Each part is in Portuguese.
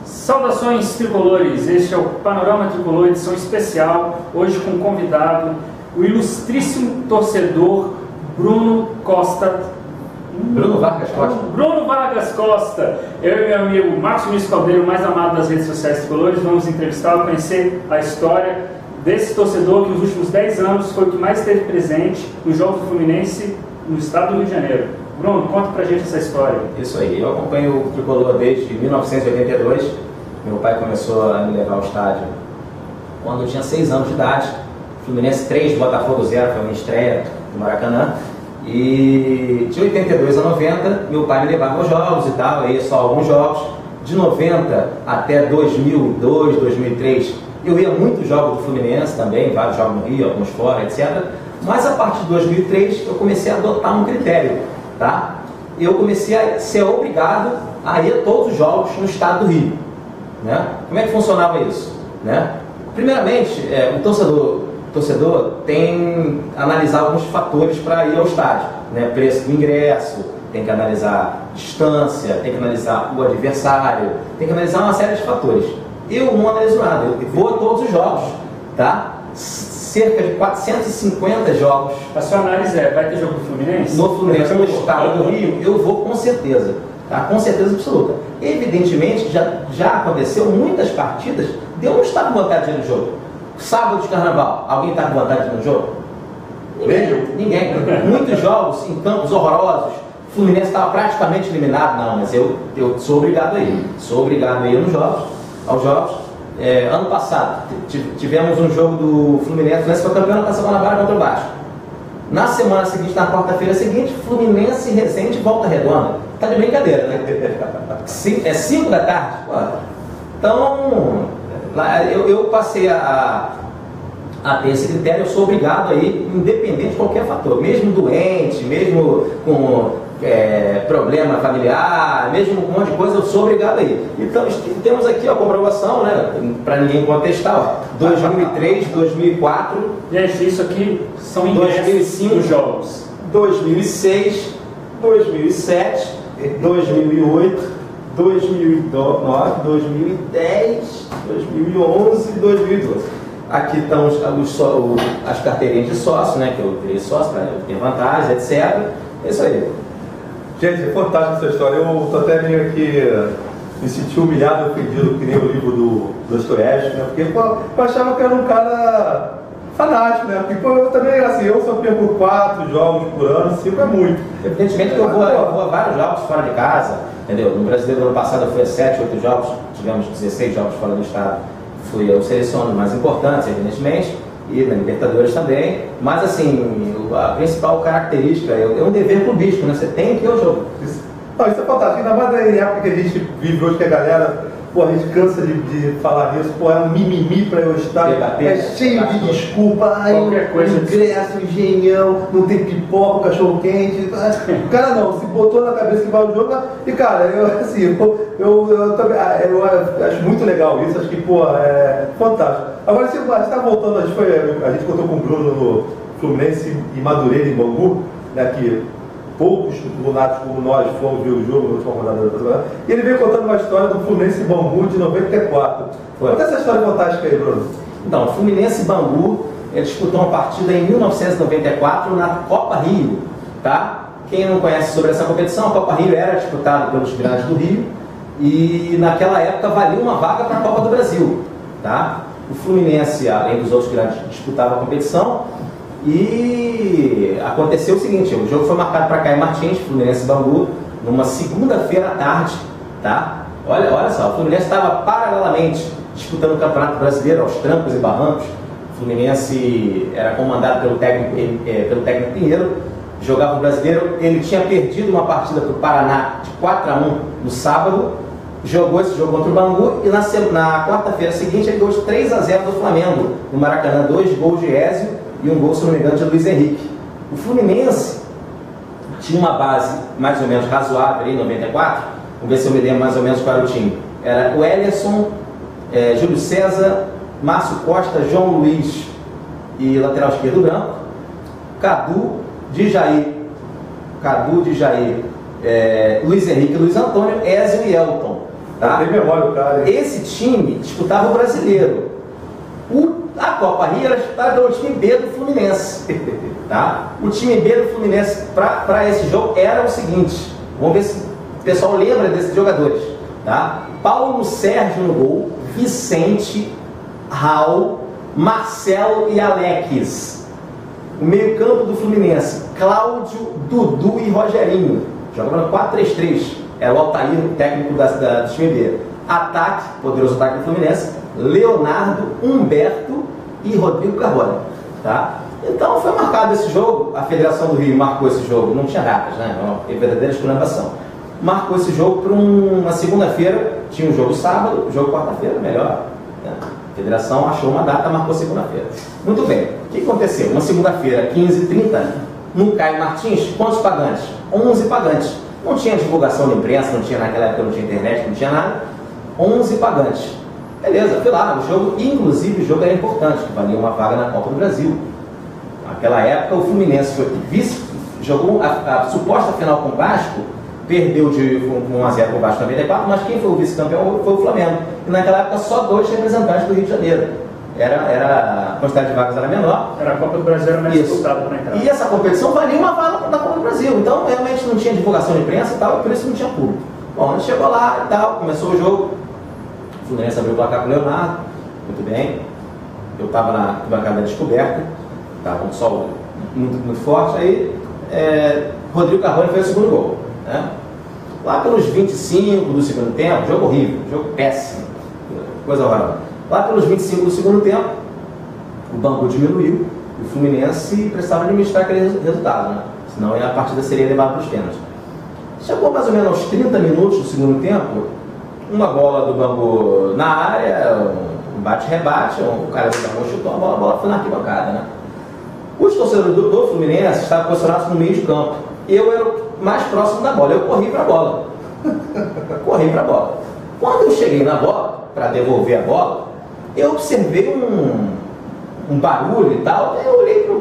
Saudações tricolores, este é o Panorama Tricolor, edição especial, hoje com um convidado, o ilustríssimo torcedor Bruno Vargas Costa. Eu e meu amigo Marcos Vinícius Caldeiro, mais amado das redes sociais tricolores, vamos entrevistá-lo, conhecer a história desse torcedor que nos últimos 10 anos foi o que mais esteve presente nos Jogos do Fluminense no estado do Rio de Janeiro. Bruno, conta pra gente essa história. Isso aí, eu acompanho o tricolor desde 1982. Meu pai começou a me levar ao estádio quando eu tinha 6 anos de idade. Fluminense 3, Botafogo 0, foi a minha estreia no Maracanã. E de 82 a 90, meu pai me levava aos jogos e tal, aí só alguns jogos. De 90 até 2002, 2003, eu ia muitos jogos do Fluminense também, vários jogos no Rio, alguns fora, etc. Mas a partir de 2003, eu comecei a adotar um critério, tá? Eu comecei a ser obrigado a ir a todos os jogos no estado do Rio. Né? Como é que funcionava isso? Né? Primeiramente, o torcedor tem que analisar alguns fatores para ir ao estádio, né? Preço do ingresso, tem que analisar distância, tem que analisar o adversário, tem que analisar uma série de fatores. Eu não analiso nada, eu vou a todos os jogos, tá? Cerca de 450 jogos. A sua análise vai ter jogo do Fluminense? No Fluminense, no estado do Rio, eu vou com certeza. Tá? Com certeza absoluta. Evidentemente, já aconteceu muitas partidas, deu não estar com vontade de ir no jogo. Sábado de carnaval, alguém está com vontade de ir no jogo? Ninguém. Muitos jogos em campos horrorosos, o Fluminense estava praticamente eliminado. Não, mas eu sou obrigado a ir. Sou obrigado a ir aos jogos. Ano passado, tivemos um jogo do Fluminense foi campeão na Taça Guanabara contra o Vasco. Na semana seguinte, na quarta-feira seguinte, Fluminense e Resende Volta Redonda. Tá de brincadeira, né? É 5 da tarde. Pô. Então, eu passei a ter esse critério, eu sou obrigado a ir, independente de qualquer fator. Mesmo doente, mesmo com problema familiar, mesmo com um monte de coisa, eu sou obrigado a ir. Então, temos aqui a comprovação, né? Para ninguém contestar, ó. 2003, 2004. Gente, isso aqui são ingressos 2005 dos jogos. 2006, 2007, 2008, 2009, 2010, 2011 e 2012. Aqui estão as carteirinhas de sócio, né? Que eu virei sócio para ter vantagens, etc. É isso aí. Gente, é fantástica essa história. Eu tô até meio que me senti humilhado, ofendido, que nem o livro do Dostoiévski, né? Porque eu achava que era um cara fanático, né? Porque eu também, assim, eu só perco 4 jogos por ano, 5 é muito. Evidentemente que eu vou a vários jogos fora de casa, entendeu? No Brasileiro do ano passado eu fui a 7, 8 jogos, tivemos 16 jogos fora do estado. Eu seleciono os mais importantes, evidentemente, e na Libertadores também. Mas, assim, a principal característica é um dever clubístico, né? Você tem que ir ao jogo. Isso é fantástico. Ainda mais na época que a gente vive hoje, que a galera... Pô, a gente cansa de falar nisso, pô, é um mimimi pra eu estar, é cheio de desculpa, qualquer coisa, ingresso, engenhão, não tem pipoca, cachorro quente, o cara não, se botou na cabeça que vai ao jogo, e cara, eu também, eu acho muito legal isso, acho que, pô, é fantástico. Agora, a gente tá voltando, a gente contou com o Bruno no Fluminense e Madureira, em Bangu, né, que poucos lunatos como nós fomos ver o jogo na última rodada da temporada. E ele veio contando uma história do Fluminense e Bangu de 94. Conta essa história fantástica aí, Bruno. Então, o Fluminense e Bangu disputou uma partida em 1994 na Copa Rio. Tá? Quem não conhece sobre essa competição, a Copa Rio era disputada pelos grandes do Rio e naquela época valia uma vaga para a Copa do Brasil. Tá? O Fluminense, além dos outros grandes, disputava a competição. E aconteceu o seguinte, o jogo foi marcado para Caio Martins, Fluminense e Bangu, numa segunda-feira à tarde, tá? Olha só, o Fluminense estava paralelamente disputando o Campeonato Brasileiro aos trancos e barrancos. O Fluminense era comandado pelo técnico Pinheiro, jogava o Brasileiro, ele tinha perdido uma partida para o Paraná de 4-1 no sábado, jogou esse jogo contra o Bangu e na quarta-feira seguinte ele ganhou de 3-0 do Flamengo, no Maracanã, 2 gols de Ézio e um gol, se não me engano, de Luiz Henrique. O Fluminense tinha uma base mais ou menos razoável em 94. Vamos ver se eu me lembro mais ou menos qual era o time. Era o Ellerson, Júlio César, Márcio Costa, João Luiz e lateral esquerdo branco, Cadu, Djair, Luiz Henrique, Luiz Antônio, Ézio e Elton. Tá? Tem memória o cara, hein? Esse time disputava o brasileiro. A Copa Rio era disputada pelo time B do Fluminense. Tá? O time B do Fluminense para esse jogo era o seguinte: vamos ver se o pessoal lembra desses jogadores. Tá? Paulo Sérgio no gol, Vicente, Raul, Marcelo e Alex. O meio-campo do Fluminense: Cláudio, Dudu e Rogerinho. Jogando 4-3-3. Era o Altair, o técnico do time B. Ataque, poderoso ataque do Fluminense: Leonardo, Humberto e Rodrigo Carbone. Tá? Então foi marcado esse jogo. A Federação do Rio marcou esse jogo. Não tinha datas, né? É uma verdadeira esculhambação. Marcou esse jogo para uma segunda-feira. Tinha um jogo sábado, jogo quarta-feira, melhor. Né? A Federação achou uma data, marcou segunda-feira. Muito bem. O que aconteceu? Uma segunda-feira, 15h30, no Caio Martins, quantos pagantes? 11 pagantes. Não tinha divulgação de imprensa, não tinha naquela época, não tinha internet, não tinha nada. 11 pagantes. Beleza, fui lá no jogo, inclusive o jogo era importante, que valia uma vaga na Copa do Brasil. Naquela época o Fluminense foi vice, jogou a suposta final com o Vasco, perdeu de 1-0 com o Vasco em 94, mas quem foi o vice-campeão foi o Flamengo. E naquela época só 2 representantes do Rio de Janeiro. A quantidade de vagas era menor. Era a Copa do Brasil, era mais disputada para entrar. E essa competição valia uma vaga na Copa do Brasil. Então realmente não tinha divulgação de imprensa e tal, e por isso não tinha público. Bom, a gente chegou lá e tal, começou o jogo. O Fluminense abriu o placar com o Leonardo, muito bem. Eu estava na bancada descoberta, estava um sol muito forte. Aí Rodrigo Carbone fez o segundo gol. Né? Lá pelos 25 do segundo tempo, jogo horrível, jogo péssimo, coisa horrorosa. Lá pelos 25 do segundo tempo, o Bangu diminuiu, e o Fluminense precisava administrar aquele resultado, né? Senão a partida seria levada para os pênaltis. Chegou mais ou menos aos 30 minutos do segundo tempo, uma bola do Bangu na área, um bate-rebate, o cara do Bangu chutou a bola foi na arquibancada, né? Os torcedores do Fluminense estavam posicionados no meio de campo. Eu era o mais próximo da bola, eu corri para a bola. Quando eu cheguei na bola, para devolver a bola, eu observei um barulho e tal, eu olhei para o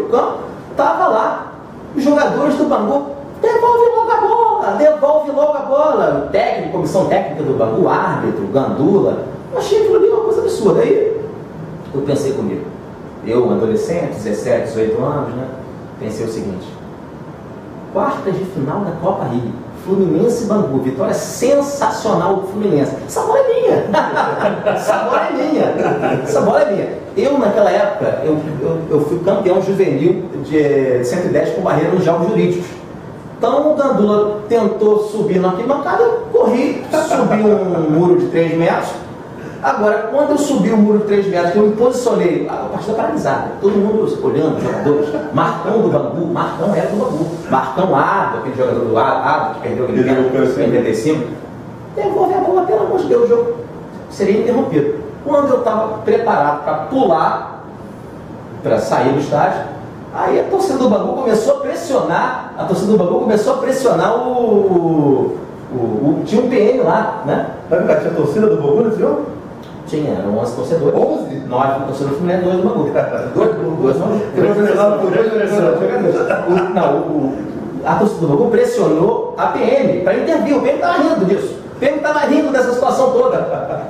campo, estava lá, os jogadores do Bangu: devolve logo a bola. O técnico, comissão técnica do Bangu, árbitro, Gandula. Eu achei aquilo ali uma coisa absurda. Aí eu pensei comigo, eu, adolescente, 17, 18 anos, né? Pensei o seguinte: quartas de final da Copa Rio, Fluminense e Bangu, vitória sensacional do Fluminense. Essa bola é minha. Essa bola é minha. Eu, naquela época, eu fui campeão juvenil de 110 com barreira nos jogos jurídicos. Então o Gandula tentou subir na arquibancada, eu corri, subi um muro de 3 metros. Agora, quando eu subi o muro de 3 metros, que eu me posicionei, a partida paralisada, todo mundo olhando, os jogadores, Marcão do Bangu, Marcão era do Bangu, Marcão Ado, aquele jogador do Ado, que perdeu aquele pênalti em 85, devolve a bola, pelo amor de Deus, o jogo seria interrompido. Quando eu estava preparado para pular, para sair do estádio, aí a torcida do Bangu começou a pressionar, tinha um PM lá, né? Tinha torcida do Bangu nesse jogo? Tinha, eram 11 torcedores. 11? 9 torcedores do Fluminense, 2 do Bangu. A torcida do Bangu pressionou a PM para intervir. O PM estava rindo disso. O PM estava rindo dessa situação toda.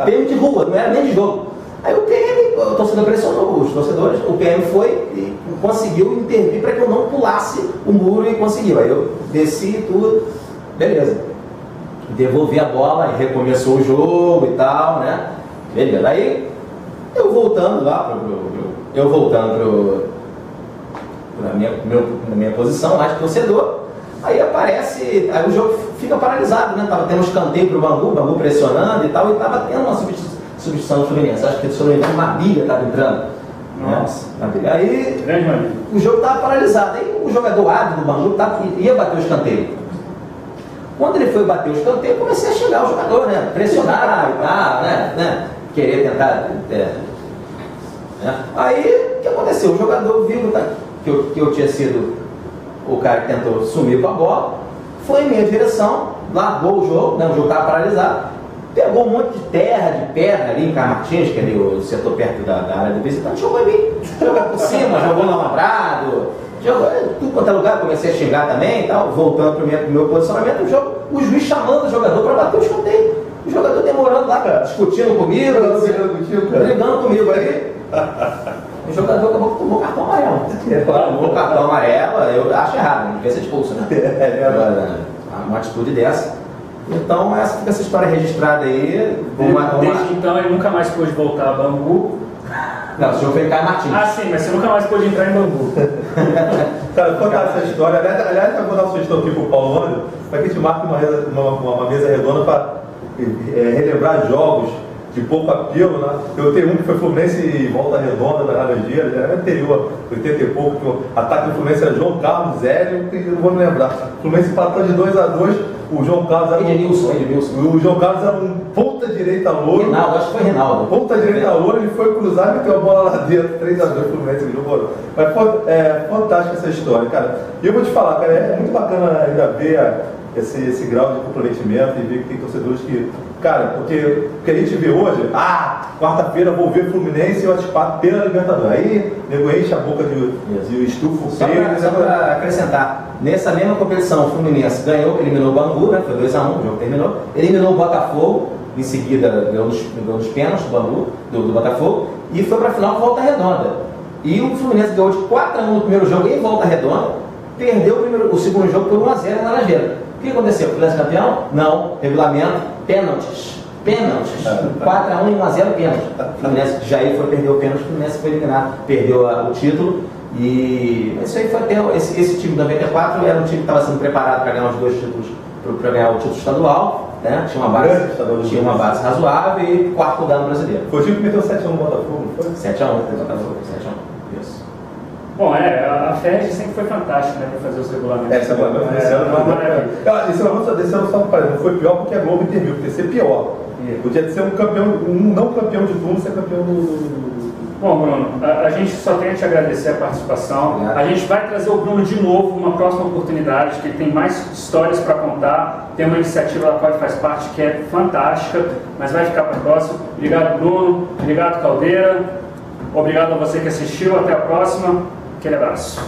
PM de rua, não era nem de jogo. Aí o PM, o torcedor pressionou os torcedores, o PM foi e conseguiu intervir para que eu não pulasse o muro e conseguiu. Aí eu desci e tudo, beleza. Devolvi a bola e recomeçou o jogo e tal, né? Beleza. Aí eu voltando lá, na minha posição lá de torcedor, aí aparece, aí o jogo fica paralisado, né? Tava tendo um escanteio pro Bangu, o Bangu pressionando e tal, e tava tendo uma substituição do Fluminense. Acho que se não me engano, Marília estava entrando. Nossa. Né? Aí o jogo estava paralisado. Aí o jogador árbitro do Bangu ia bater o escanteio. Quando ele foi bater o escanteio, eu comecei a xingar o jogador, né? Pressionar e tal, né? Querer tentar. Né? Aí o que aconteceu? O jogador viu, que eu tinha sido o cara que tentou sumir com a bola, foi em minha direção, largou o jogo, né, o jogo estava paralisado, pegou um monte de terra, de pedra ali em Martins, que é ali o setor perto da área do visitante, jogou em mim. Jogou por cima, jogou no alambrado, jogou em tudo quanto é lugar, comecei a xingar também e tal, voltando para o meu posicionamento, o juiz chamando o jogador para bater o escanteio. O jogador demorando lá, cara, discutindo comigo, brigando comigo aí. O jogador acabou que tomou cartão amarelo. Tomou cartão amarelo, eu acho errado, não devia ser expulso, né? Uma atitude dessa. Então, fica essa história registrada aí. Desde então, ele nunca mais pôde voltar a Bangu. Não, o senhor foi em Caio Martins. Ah, sim, mas você nunca mais pôde entrar em Bangu. Cara, contar essa história. Aliás, eu vou dar uma sugestão aqui pro Paulo Ângelo, para que a gente marque uma mesa redonda para relembrar jogos de pouco apelo, né? Eu tenho um que foi Fluminense e Volta Redonda da Laranjeira, já era anterior, 80 e pouco, que o ataque do Fluminense era João Carlos, Zélio, não vou me lembrar. O Fluminense empatou de 2-2, o João Carlos era o João Carlos era um ponta direita louro. Rinaldo, acho que foi Rinaldo. Ponta direita louro, ele foi cruzar e meteu a bola lá dentro, 3-2 Fluminense, jogou. Mas é fantástica essa história, cara. E eu vou te falar, cara, é muito bacana ainda ver esse grau de comprometimento e ver que tem torcedores que... Cara, porque o que a gente vê hoje, quarta-feira vou ver Fluminense e o Atipato pela Libertadores. Aí, nego enche a boca de estufo. Só para acrescentar, nessa mesma competição, o Fluminense ganhou, eliminou o Bangu, né? Foi 2-1, o jogo terminou. Eliminou o Botafogo, em seguida ganhou dos pênaltis do Bangu, do Botafogo, e foi para a final Volta Redonda. E o Fluminense ganhou de 4-1 no primeiro jogo em Volta Redonda, perdeu o segundo jogo por 1-0 na Laranjeira. O que aconteceu? O Fluminense campeão? Não. Regulamento, pênaltis. 4-1 e 1-0 pênalti. O Fluminense Jair foi perder o pênalti, o Fluminense foi eliminado, perdeu o título. E isso aí foi até esse time de 94 era um time que estava sendo preparado para ganhar os 2 títulos, para ganhar o título estadual, né? Tinha uma base razoável e quarto lugar no brasileiro. Foi o time que meteu 7-1 no Botafogo, não foi? 7-1 no Botafogo, 7-1. Isso. Bom, a FERJ sempre foi fantástica, né, para fazer os regulamentos. Esse regulamento desse ano só para não foi pior porque a Globo interviu, porque ia ser pior. Podia ser um não campeão de turno, ser campeão do... Bom, Bruno, a gente só tem a te agradecer a participação. Obrigado. A gente vai trazer o Bruno de novo numa próxima oportunidade, que ele tem mais histórias para contar. Tem uma iniciativa da qual ele faz parte que é fantástica, mas vai ficar para a próxima. Obrigado, Bruno. Obrigado, Caldeira. Obrigado a você que assistiu. Até a próxima. Aquele abraço.